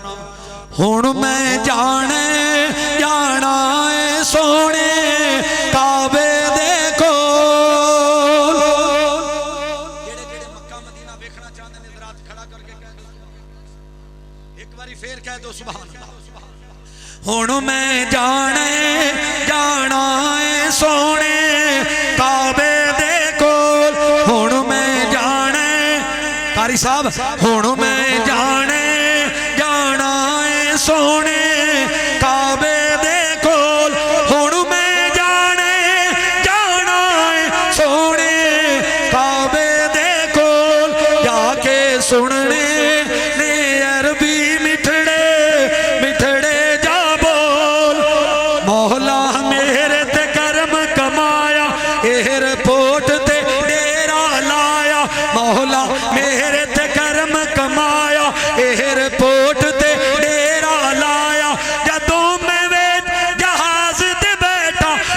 हुण मैं जाने जाना है सोने काबे दे कोल। जेड़े जेड़े मक्का मदीना देखना चाहते हैं रात खड़ा करके कह दो एक बारी फिर कह दो सुभान अल्लाह। हुण मैं जाने जाना है सोने काबे दे कोल। हुण मैं जाने कारी साहब हुण मैं जाने सोने काबे दे कोल। हुण मैं जाने जाना है सोने काबे दे कोल। जाके सुनने ने अरबी मिठड़े मिठड़े जा बोल। मौला मेरे ते करम कमाया एयरपोर्ट ते डेरा लाया। मौला मेरे ते करम कमाया एयरपोर्ट ते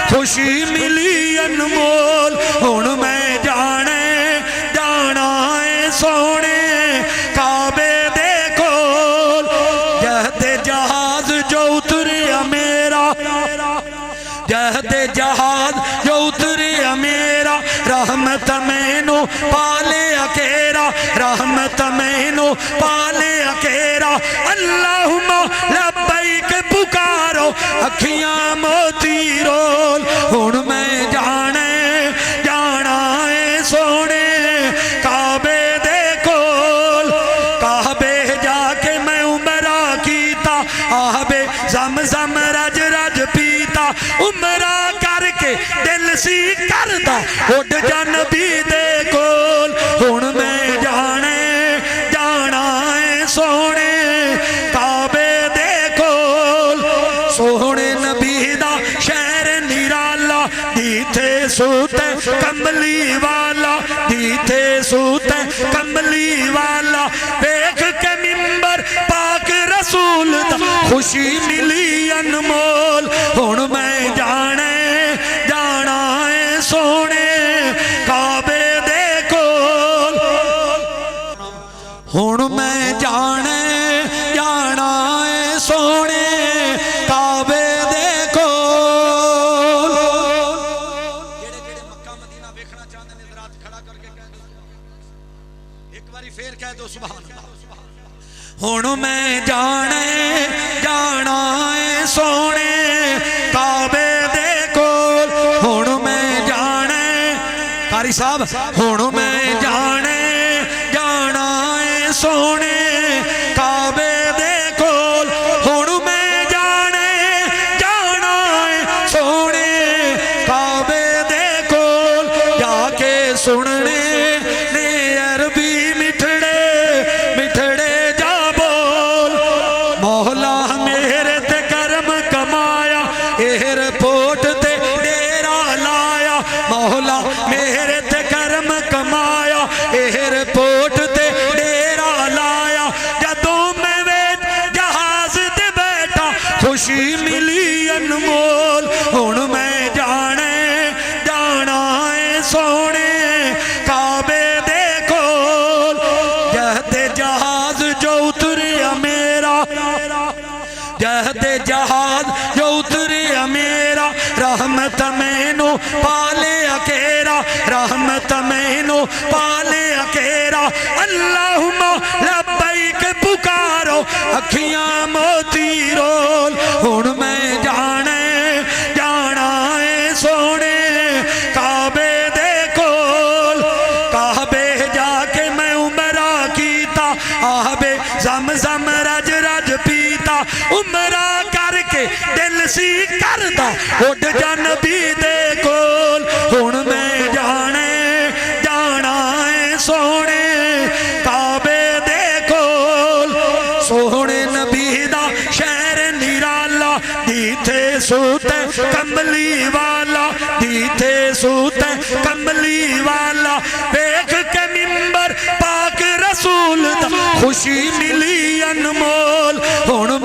खुशी मिली अनमोल। हुण मैं जाने जाना है सोने काबे दे कोल। जहदे जहाज जो उतरिया मेरा जहदे जहाज जो उतरिया मेरा रहमत मैनू पाले अकेरा। रहमत मैनू पाले अकेरा। अल्लाहुम्मा लब्बैक पुकारो अखियां मोती रोल। हुण मैं जाने जाना है सोने काबे दे कोल। काबे जाके मैं उमरा कीता आबे ज़म-ज़म रज रज पीता। उमरा करके दिल सी करदा उड़ जा नबी दे कोल। हुण मैं जाने जाना है सोने काबे दे कोल। सोहने नबी दा शहर निराला दीथे सूते कमली वाला दीथे सूते कमली वाला। देख के मिंबर पाक रसूल दा खुशी मिली अनमोल। हुण मैं जाने जाना है सोने काबे दे कोल। हुण मैं जाने जाना है सोने काबे दे कोल। जेड़े जेड़े मक्का मदीना देखना चाहते हैं रात खड़ा करके कह दो एक बारी फिर कह दो सुभान अल्लाह। हुण मैं जाने जाना है सोने काबे दे कोल। हुण मैं जाने कारी साहब हुण मैं जाने जाना है सोने काबे दे कोल। हुण मैं जाने जाना है सोने काबे दे कोल। जाके सुनने ने अरबी मिठड़े मिठड़े जा बोल। मौला मेरे ते करम कमाया एयरपोर्ट ते डेरा लाया। मौला मेरे ते करम कमाया एयरपोर्ट ते डेरा लाया। जदों मैं वेच जहाज ते बैठा खुशी मिली अनमोल। हुण मैं जाने जाना है सोने काबे दे कोल। जहदे जहाज जो उतरिया मेरा जहदे जहाज जो उतरिया मेरा रहमत मैनू पाले अकेरा। रहमत मैनू पाले अकेरा। अल्लाहुम्मा लब्बैक पुकारो अखियां मोती रोल। हुण मैं जाने जाना है सोने काबे दे कोल। काबे जाके मैं उमरा कीता आबे ज़म-ज़म रज रज पीता। उमरा करके दिल सी करदा उड़ जा नबी दे कोल। हुण मैं जाने जाना है सोने काबे दे कोल। सोहने नबी दा शहर निराला दीथे सूते कमली वाला दीथे सूते कमली वाला। देख के मिंबर पाक रसूल दा खुशी मिली अनमोल। हुण